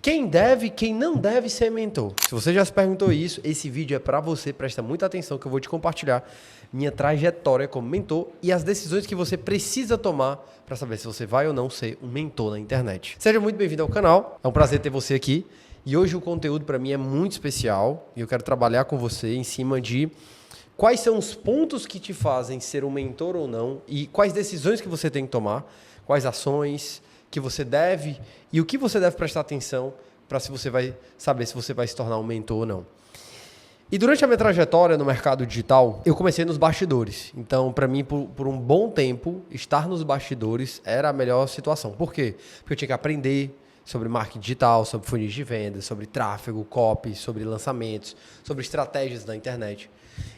Quem deve, quem não deve ser mentor? Se você já se perguntou isso, esse vídeo é para você. Presta muita atenção que eu vou te compartilhar minha trajetória como mentor e as decisões que você precisa tomar para saber se você vai ou não ser um mentor na internet. Seja muito bem-vindo ao canal. É um prazer ter você aqui. E hoje o conteúdo para mim é muito especial e eu quero trabalhar com você em cima de quais são os pontos que te fazem ser um mentor ou não e quais decisões que você tem que tomar, quais ações que você deve e o que você deve prestar atenção para se você vai saber se você vai se tornar um mentor ou não. E durante a minha trajetória no mercado digital, eu comecei nos bastidores. Então, para mim, por um bom tempo, estar nos bastidores era a melhor situação. Por quê? Porque eu tinha que aprender sobre marketing digital, sobre funis de vendas, sobre tráfego, copy, sobre lançamentos, sobre estratégias na internet.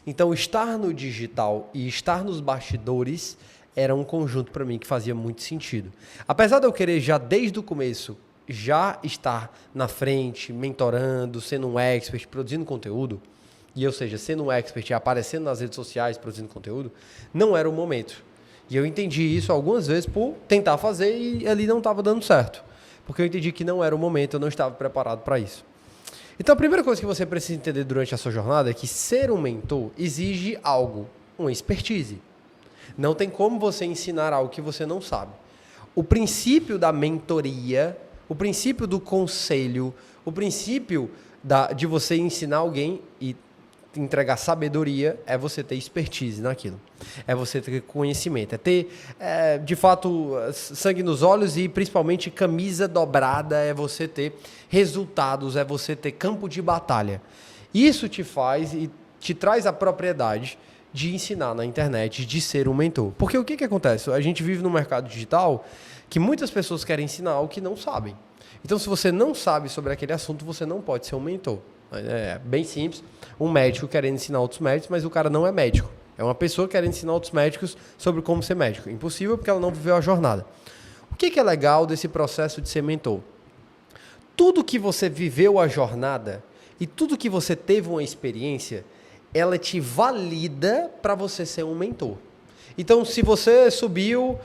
Então, estar no digital e estar nos bastidores era um conjunto para mim que fazia muito sentido. Apesar de eu querer já desde o começo já estar na frente, mentorando, sendo um expert, produzindo conteúdo, e ou seja, sendo um expert e aparecendo nas redes sociais, produzindo conteúdo, não era o momento. E eu entendi isso algumas vezes por tentar fazer e ali não estava dando certo. Porque eu entendi que não era o momento, eu não estava preparado para isso. Então a primeira coisa que você precisa entender durante a sua jornada é que ser um mentor exige algo, uma expertise. Não tem como você ensinar algo que você não sabe. O princípio da mentoria, o princípio do conselho, o princípio de você ensinar alguém e entregar sabedoria é você ter expertise naquilo. É você ter conhecimento, é ter, de fato, sangue nos olhos e principalmente camisa dobrada, é você ter resultados, é você ter campo de batalha. Isso te faz e te traz a propriedade de ensinar na internet, de ser um mentor. Porque o que acontece? A gente vive no mercado digital que muitas pessoas querem ensinar algo que não sabem. Então, se você não sabe sobre aquele assunto, você não pode ser um mentor. É bem simples. Um médico querendo ensinar outros médicos, mas o cara não é médico. É uma pessoa querendo ensinar outros médicos sobre como ser médico. Impossível porque ela não viveu a jornada. O que é legal desse processo de ser mentor? Tudo que você viveu a jornada e tudo que você teve uma experiência, ela te valida para você ser um mentor. Então, se você subiu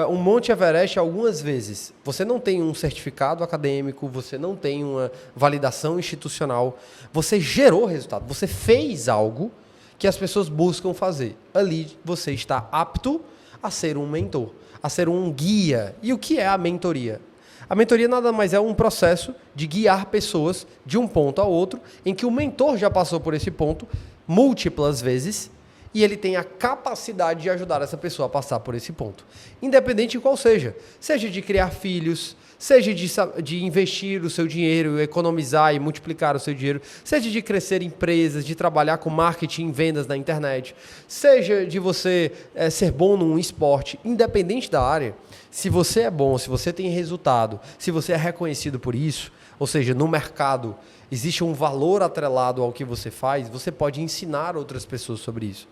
um Monte Everest algumas vezes, você não tem um certificado acadêmico, você não tem uma validação institucional, você gerou resultado, você fez algo que as pessoas buscam fazer. Ali você está apto a ser um mentor, a ser um guia. E o que é a mentoria? A mentoria nada mais é um processo de guiar pessoas de um ponto a outro, em que o mentor já passou por esse ponto múltiplas vezes e ele tem a capacidade de ajudar essa pessoa a passar por esse ponto. Independente de qual seja. Seja de criar filhos, seja de investir o seu dinheiro, economizar e multiplicar o seu dinheiro, seja de crescer empresas, de trabalhar com marketing e vendas na internet, seja de você ser bom num esporte, independente da área, se você é bom, se você tem resultado, se você é reconhecido por isso, ou seja, no mercado existe um valor atrelado ao que você faz, você pode ensinar outras pessoas sobre isso.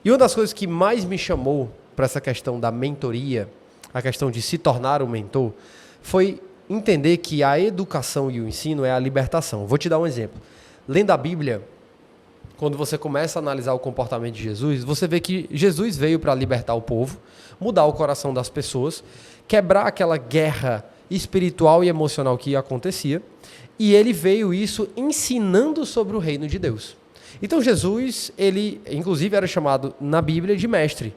E uma das coisas que mais me chamou para essa questão da mentoria, a questão de se tornar um mentor, foi entender que a educação e o ensino é a libertação. Vou te dar um exemplo. Lendo a Bíblia, quando você começa a analisar o comportamento de Jesus, você vê que Jesus veio para libertar o povo, mudar o coração das pessoas, quebrar aquela guerra espiritual e emocional que acontecia, e ele veio isso ensinando sobre o reino de Deus. Então Jesus, ele inclusive era chamado na Bíblia de mestre,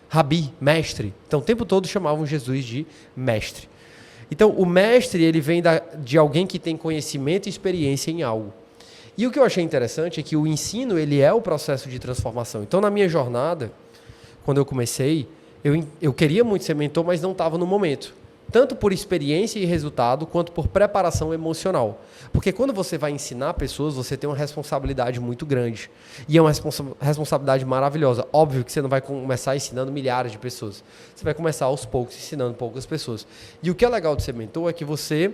rabi, mestre. Então o tempo todo chamavam Jesus de mestre. Então o mestre, ele vem de alguém que tem conhecimento e experiência em algo. E o que eu achei interessante é que o ensino, ele é o processo de transformação. Então na minha jornada, quando eu comecei, eu queria muito ser mentor, mas não estava no momento. Tanto por experiência e resultado, quanto por preparação emocional. Porque quando você vai ensinar pessoas, você tem uma responsabilidade muito grande. E é uma responsabilidade maravilhosa. Óbvio que você não vai começar ensinando milhares de pessoas. Você vai começar aos poucos, ensinando poucas pessoas. E o que é legal de ser mentor é que você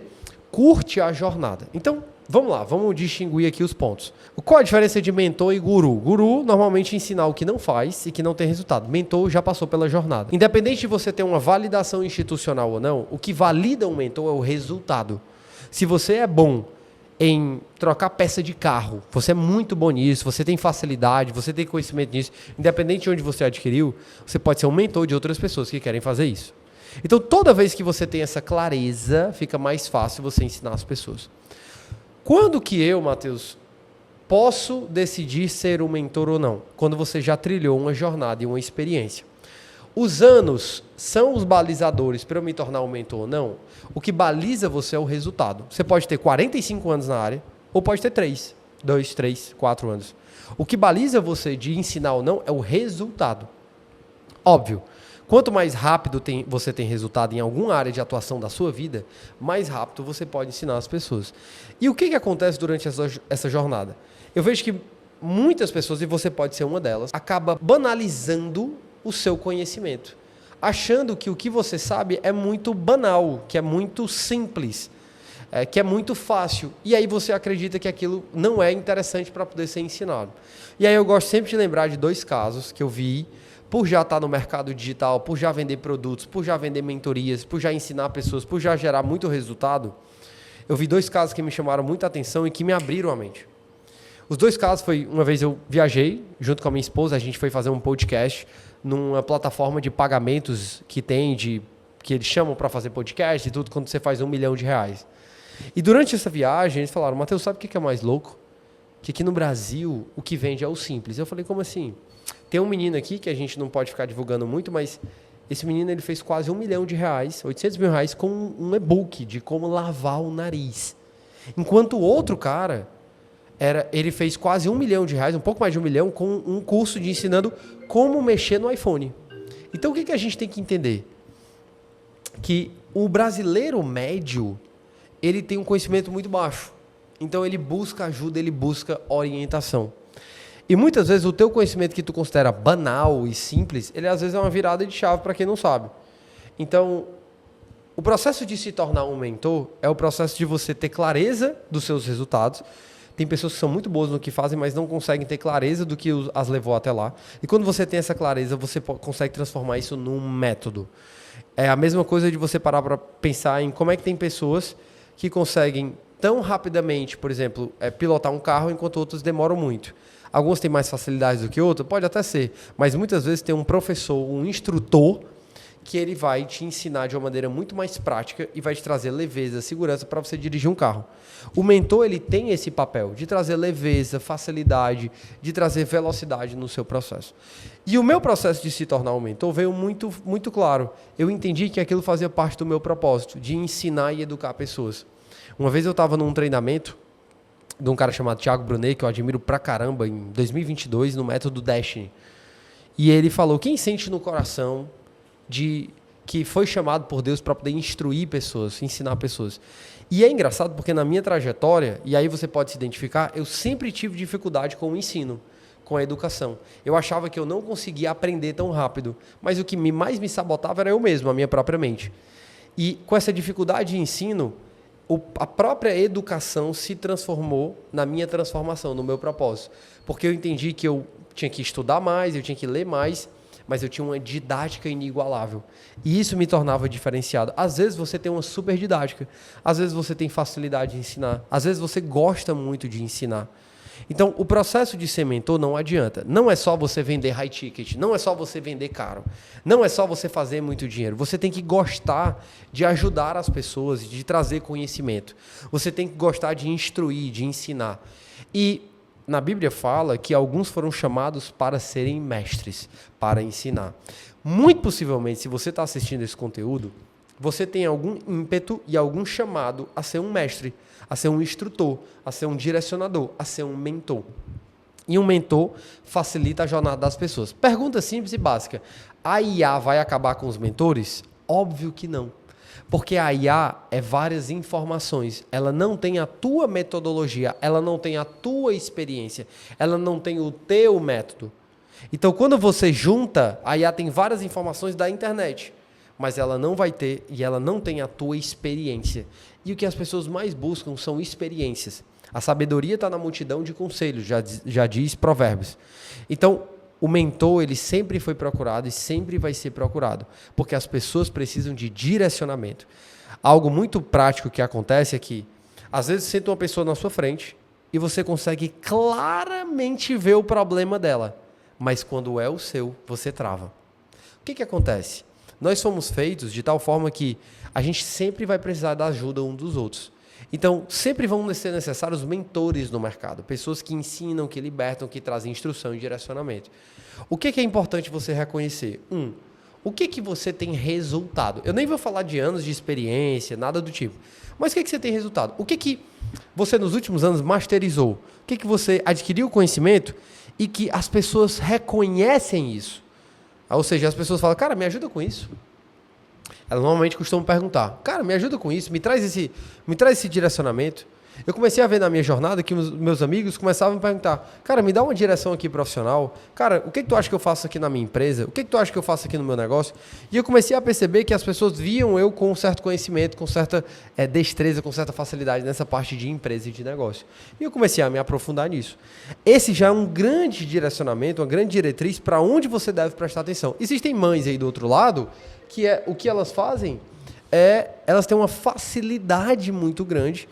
curte a jornada. Então, vamos lá, vamos distinguir aqui os pontos. Qual a diferença de mentor e guru? Guru normalmente ensina o que não faz e que não tem resultado. Mentor já passou pela jornada. Independente de você ter uma validação institucional ou não, o que valida um mentor é o resultado. Se você é bom em trocar peça de carro, você é muito bom nisso, você tem facilidade, você tem conhecimento nisso, independente de onde você adquiriu, você pode ser um mentor de outras pessoas que querem fazer isso. Então, toda vez que você tem essa clareza, fica mais fácil você ensinar as pessoas. Quando que eu, Matheus, posso decidir ser um mentor ou não? Quando você já trilhou uma jornada e uma experiência. Os anos são os balizadores para eu me tornar um mentor ou não? O que baliza você é o resultado. Você pode ter 45 anos na área, ou pode ter 3, 2, 3, 4 anos. O que baliza você de ensinar ou não é o resultado. Óbvio, quanto mais rápido você tem resultado em alguma área de atuação da sua vida, mais rápido você pode ensinar as pessoas. E o que acontece durante essa jornada? Eu vejo que muitas pessoas, e você pode ser uma delas, acaba banalizando o seu conhecimento, achando que o que você sabe é muito banal, que é muito simples, que é muito fácil. E aí você acredita que aquilo não é interessante para poder ser ensinado. E aí eu gosto sempre de lembrar de 2 casos que eu vi, por já estar no mercado digital, por já vender produtos, por já vender mentorias, por já ensinar pessoas, por já gerar muito resultado. Eu vi 2 casos que me chamaram muita atenção e que me abriram a mente. Os 2 casos foi, uma vez eu viajei, junto com a minha esposa, a gente foi fazer um podcast numa plataforma de pagamentos que tem, que eles chamam para fazer podcast e tudo, quando você faz R$1 milhão. E durante essa viagem, eles falaram, Matheus, sabe o que é mais louco? Que aqui no Brasil, o que vende é o simples. Eu falei, como assim? Tem um menino aqui, que a gente não pode ficar divulgando muito, mas esse menino ele fez quase R$1 milhão, R$800 mil, com um e-book de como lavar o nariz. Enquanto o outro cara, ele fez quase R$1 milhão, um pouco mais de R$1 milhão, com um curso de ensinando como mexer no iPhone. Então, o que a gente tem que entender? Que o brasileiro médio, ele tem um conhecimento muito baixo. Então, ele busca ajuda, ele busca orientação. E muitas vezes o teu conhecimento que tu considera banal e simples, ele às vezes é uma virada de chave para quem não sabe. Então, o processo de se tornar um mentor é o processo de você ter clareza dos seus resultados. Tem pessoas que são muito boas no que fazem, mas não conseguem ter clareza do que as levou até lá. E quando você tem essa clareza, você consegue transformar isso num método. É a mesma coisa de você parar para pensar em como é que tem pessoas que conseguem tão rapidamente, por exemplo, pilotar um carro, enquanto outros demoram muito. Alguns têm mais facilidades do que outros, pode até ser, mas muitas vezes tem um professor, um instrutor, que ele vai te ensinar de uma maneira muito mais prática e vai te trazer leveza, segurança para você dirigir um carro. O mentor, ele tem esse papel de trazer leveza, facilidade, de trazer velocidade no seu processo. E o meu processo de se tornar um mentor veio muito, muito claro. Eu entendi que aquilo fazia parte do meu propósito, de ensinar e educar pessoas. Uma vez eu estava num treinamento de um cara chamado Thiago Brunet, que eu admiro pra caramba, em 2022, no método Destiny. E ele falou, quem sente no coração que foi chamado por Deus para poder instruir pessoas, ensinar pessoas. E é engraçado porque na minha trajetória, e aí você pode se identificar, eu sempre tive dificuldade com o ensino, com a educação. Eu achava que eu não conseguia aprender tão rápido, mas o que mais me sabotava era eu mesmo, a minha própria mente. E com essa dificuldade de ensino, a própria educação se transformou na minha transformação, no meu propósito. Porque eu entendi que eu tinha que estudar mais, eu tinha que ler mais, mas eu tinha uma didática inigualável. E isso me tornava diferenciado. Às vezes você tem uma super didática, às vezes você tem facilidade de ensinar, às vezes você gosta muito de ensinar. Então, o processo de ser mentor não adianta. Não é só você vender high ticket, não é só você vender caro, não é só você fazer muito dinheiro. Você tem que gostar de ajudar as pessoas, de trazer conhecimento. Você tem que gostar de instruir, de ensinar. E na Bíblia fala que alguns foram chamados para serem mestres, para ensinar. Muito possivelmente, se você está assistindo esse conteúdo, você tem algum ímpeto e algum chamado a ser um mestre, a ser um instrutor, a ser um direcionador, a ser um mentor. E um mentor facilita a jornada das pessoas. Pergunta simples e básica. A IA vai acabar com os mentores? Óbvio que não. Porque a IA é várias informações. Ela não tem a tua metodologia, ela não tem a tua experiência, ela não tem o teu método. Então, quando você junta, a IA tem várias informações da internet, mas ela não vai ter e ela não tem a tua experiência. E o que as pessoas mais buscam são experiências. A sabedoria está na multidão de conselhos, já diz Provérbios. Então, o mentor, ele sempre foi procurado e sempre vai ser procurado, porque as pessoas precisam de direcionamento. Algo muito prático que acontece é que, às vezes, senta uma pessoa na sua frente e você consegue claramente ver o problema dela, mas quando é o seu, você trava. O que acontece? Nós somos feitos de tal forma que a gente sempre vai precisar da ajuda um dos outros. Então, sempre vão ser necessários mentores no mercado, pessoas que ensinam, que libertam, que trazem instrução e direcionamento. O que é importante você reconhecer? O que você tem resultado? Eu nem vou falar de anos de experiência, nada do tipo. Mas o que você tem resultado? O que você nos últimos anos masterizou? O que você adquiriu conhecimento e que as pessoas reconhecem isso? Ou seja, as pessoas falam, cara, me ajuda com isso. Elas normalmente costumam perguntar, cara, me ajuda com isso, me traz esse direcionamento. Eu comecei a ver na minha jornada que os meus amigos começavam a me perguntar, cara, me dá uma direção aqui profissional, cara, o que tu acha que eu faço aqui na minha empresa? O que tu acha que eu faço aqui no meu negócio? E eu comecei a perceber que as pessoas viam eu com um certo conhecimento, com certa destreza, com certa facilidade nessa parte de empresa e de negócio. E eu comecei a me aprofundar nisso. Esse já é um grande direcionamento, uma grande diretriz para onde você deve prestar atenção. Existem mães aí do outro lado que o que elas fazem elas têm uma facilidade muito grande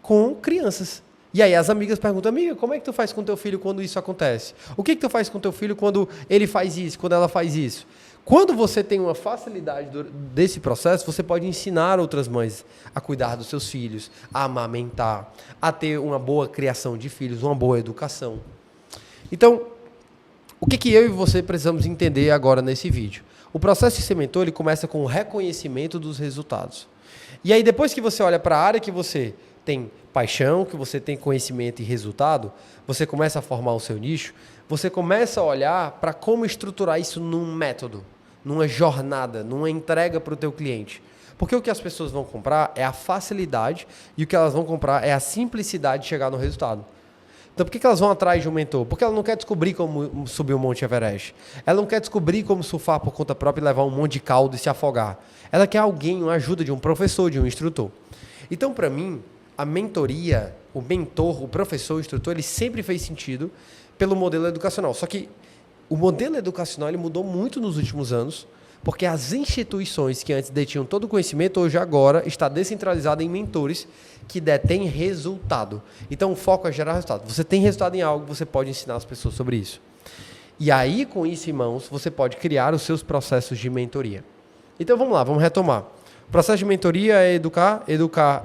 com crianças. E aí as amigas perguntam, amiga, como é que tu faz com teu filho quando isso acontece? O que tu faz com teu filho quando ele faz isso, quando ela faz isso? Quando você tem uma facilidade desse processo, você pode ensinar outras mães a cuidar dos seus filhos, a amamentar, a ter uma boa criação de filhos, uma boa educação. Então, o que eu e você precisamos entender agora nesse vídeo? O processo de ser mentor, ele começa com o reconhecimento dos resultados. E aí, depois que você olha para a área que você tem paixão, que você tem conhecimento e resultado, você começa a formar o seu nicho, você começa a olhar para como estruturar isso num método, numa jornada, numa entrega para o teu cliente. Porque o que as pessoas vão comprar é a facilidade e o que elas vão comprar é a simplicidade de chegar no resultado. Então, por que elas vão atrás de um mentor? Porque ela não quer descobrir como subir o Monte Everest. Ela não quer descobrir como surfar por conta própria e levar um monte de caldo e se afogar. Ela quer alguém, uma ajuda de um professor, de um instrutor. Então, para mim, a mentoria, o mentor, o professor, o instrutor, ele sempre fez sentido pelo modelo educacional. Só que o modelo educacional ele mudou muito nos últimos anos, porque as instituições que antes detinham todo o conhecimento, hoje agora está descentralizada em mentores que detêm resultado. Então o foco é gerar resultado. Você tem resultado em algo, você pode ensinar as pessoas sobre isso. E aí, com isso em mãos, você pode criar os seus processos de mentoria. Então vamos lá, vamos retomar. O processo de mentoria é educar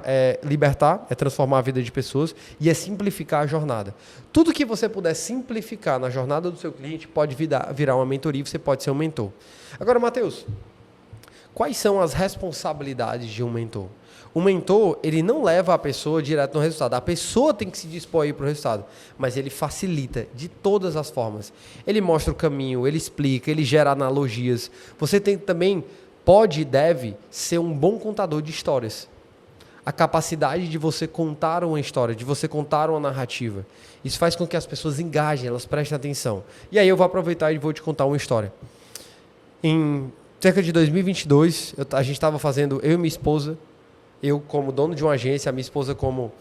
é libertar, é transformar a vida de pessoas e é simplificar a jornada. Tudo que você puder simplificar na jornada do seu cliente pode virar uma mentoria e você pode ser um mentor. Agora, Matheus, quais são as responsabilidades de um mentor? O mentor, ele não leva a pessoa direto no resultado. A pessoa tem que se dispor a ir para o resultado, mas ele facilita de todas as formas. Ele mostra o caminho, ele explica, ele gera analogias. Você tem também... pode e deve ser um bom contador de histórias. A capacidade de você contar uma história, de você contar uma narrativa. Isso faz com que as pessoas engajem, elas prestem atenção. E aí eu vou aproveitar e vou te contar uma história. Em cerca de 2022, a gente estava fazendo, eu e minha esposa, eu como dono de uma agência, a minha esposa como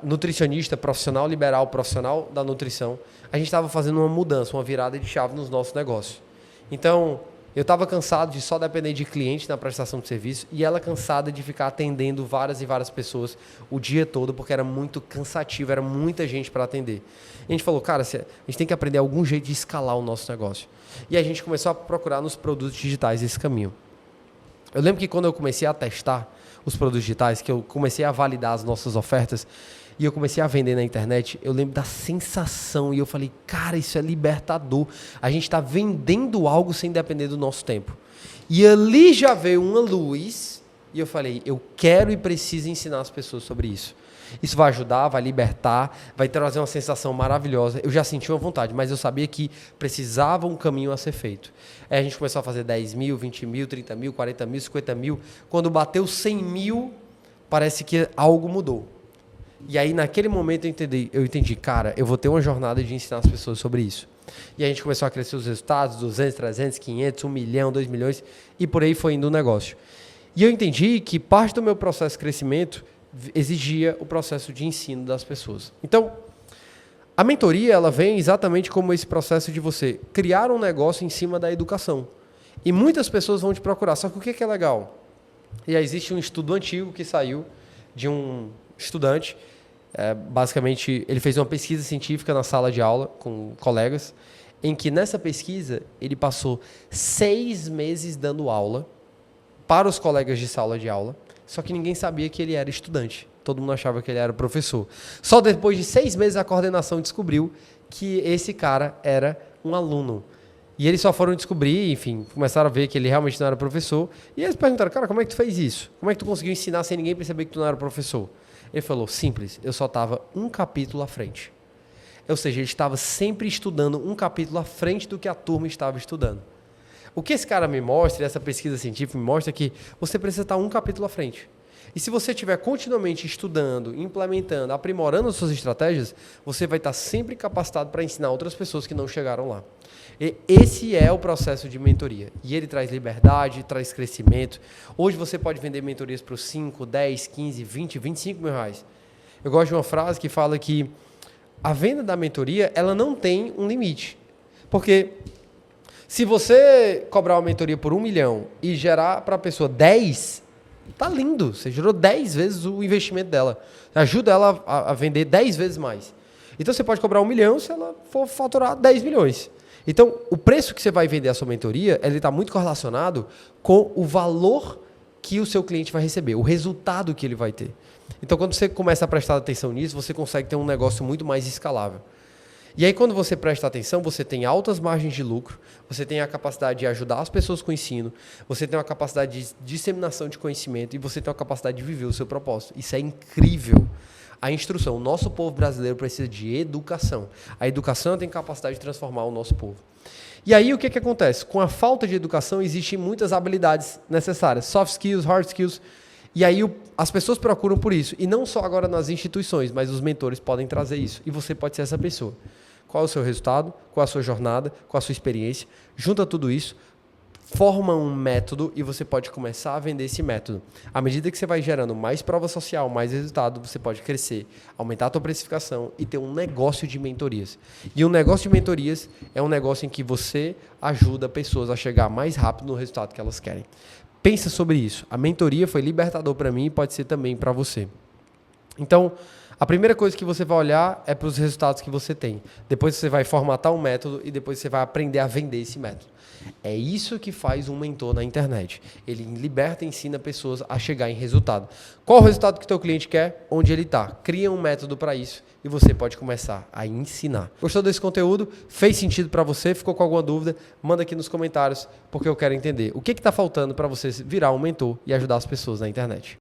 nutricionista, profissional liberal, profissional da nutrição, a gente estava fazendo uma mudança, uma virada de chave nos nossos negócios. Então... eu estava cansado de só depender de cliente na prestação de serviço e ela cansada de ficar atendendo várias e várias pessoas o dia todo, porque era muito cansativo, era muita gente para atender. E a gente falou, cara, a gente tem que aprender algum jeito de escalar o nosso negócio. E a gente começou a procurar nos produtos digitais esse caminho. Eu lembro que quando eu comecei a testar os produtos digitais, que eu comecei a validar as nossas ofertas, e eu comecei a vender na internet, eu lembro da sensação, e eu falei, cara, isso é libertador. A gente está vendendo algo sem depender do nosso tempo. E ali já veio uma luz, e eu falei, eu quero e preciso ensinar as pessoas sobre isso. Isso vai ajudar, vai libertar, vai trazer uma sensação maravilhosa. Eu já senti uma vontade, mas eu sabia que precisava um caminho a ser feito. Aí a gente começou a fazer 10 mil, 20 mil, 30 mil, 40 mil, 50 mil. Quando bateu 100 mil, parece que algo mudou. E aí, naquele momento, eu entendi, cara, eu vou ter uma jornada de ensinar as pessoas sobre isso. E a gente começou a crescer os resultados, 200, 300, 500, 1 milhão, 2 milhões, e por aí foi indo o negócio. E eu entendi que parte do meu processo de crescimento exigia o processo de ensino das pessoas. Então, a mentoria, ela vem exatamente como esse processo de você criar um negócio em cima da educação. E muitas pessoas vão te procurar. Só que o que é legal? E aí existe um estudo antigo que saiu de um estudante, basicamente ele fez uma pesquisa científica na sala de aula com colegas, em que nessa pesquisa ele passou 6 meses dando aula para os colegas de sala de aula, só que ninguém sabia que ele era estudante. Todo mundo achava que ele era professor. Só depois de 6 meses a coordenação descobriu que esse cara era um aluno. E eles só foram descobrir, enfim, começaram a ver que ele realmente não era professor. E eles perguntaram, cara, como é que tu fez isso? Como é que tu conseguiu ensinar sem ninguém perceber que tu não era professor? Ele falou, simples, eu só estava um capítulo à frente. Ou seja, ele estava sempre estudando um capítulo à frente do que a turma estava estudando. O que esse cara me mostra, essa pesquisa científica me mostra, é que você precisa estar um capítulo à frente. E se você estiver continuamente estudando, implementando, aprimorando suas estratégias, você vai estar sempre capacitado para ensinar outras pessoas que não chegaram lá. E esse é o processo de mentoria. E ele traz liberdade, traz crescimento. Hoje você pode vender mentorias para os 5, 10, 15, 20, 25 mil reais. Eu gosto de uma frase que fala que a venda da mentoria, ela não tem um limite. Porque se você cobrar uma mentoria por 1 milhão e gerar para a pessoa 10, tá lindo. Você gerou 10 vezes o investimento dela. Ajuda ela a vender 10 vezes mais. Então você pode cobrar 1 milhão se ela for faturar 10 milhões. Então, o preço que você vai vender a sua mentoria, ele está muito correlacionado com o valor que o seu cliente vai receber, o resultado que ele vai ter. Então, quando você começa a prestar atenção nisso, você consegue ter um negócio muito mais escalável. E aí, quando você presta atenção, você tem altas margens de lucro, você tem a capacidade de ajudar as pessoas com o ensino, você tem uma capacidade de disseminação de conhecimento e você tem a capacidade de viver o seu propósito. Isso é incrível. A instrução. O nosso povo brasileiro precisa de educação. A educação tem capacidade de transformar o nosso povo. E aí, o que acontece? Com a falta de educação, existem muitas habilidades necessárias. Soft skills, hard skills. E aí, as pessoas procuram por isso. E não só agora nas instituições, mas os mentores podem trazer isso. E você pode ser essa pessoa. Qual é o seu resultado? Qual é a sua jornada? Qual é a sua experiência? Junta tudo isso, forma um método e você pode começar a vender esse método. À medida que você vai gerando mais prova social, mais resultado, você pode crescer, aumentar a tua precificação e ter um negócio de mentorias. E um negócio de mentorias é um negócio em que você ajuda pessoas a chegar mais rápido no resultado que elas querem. Pensa sobre isso. A mentoria foi libertador para mim e pode ser também para você. Então, a primeira coisa que você vai olhar é para os resultados que você tem. Depois você vai formatar um método e depois você vai aprender a vender esse método. É isso que faz um mentor na internet. Ele liberta e ensina pessoas a chegar em resultado. Qual o resultado que o teu cliente quer? Onde ele está. Cria um método para isso e você pode começar a ensinar. Gostou desse conteúdo? Fez sentido para você? Ficou com alguma dúvida? Manda aqui nos comentários, porque eu quero entender o que está faltando para você virar um mentor e ajudar as pessoas na internet.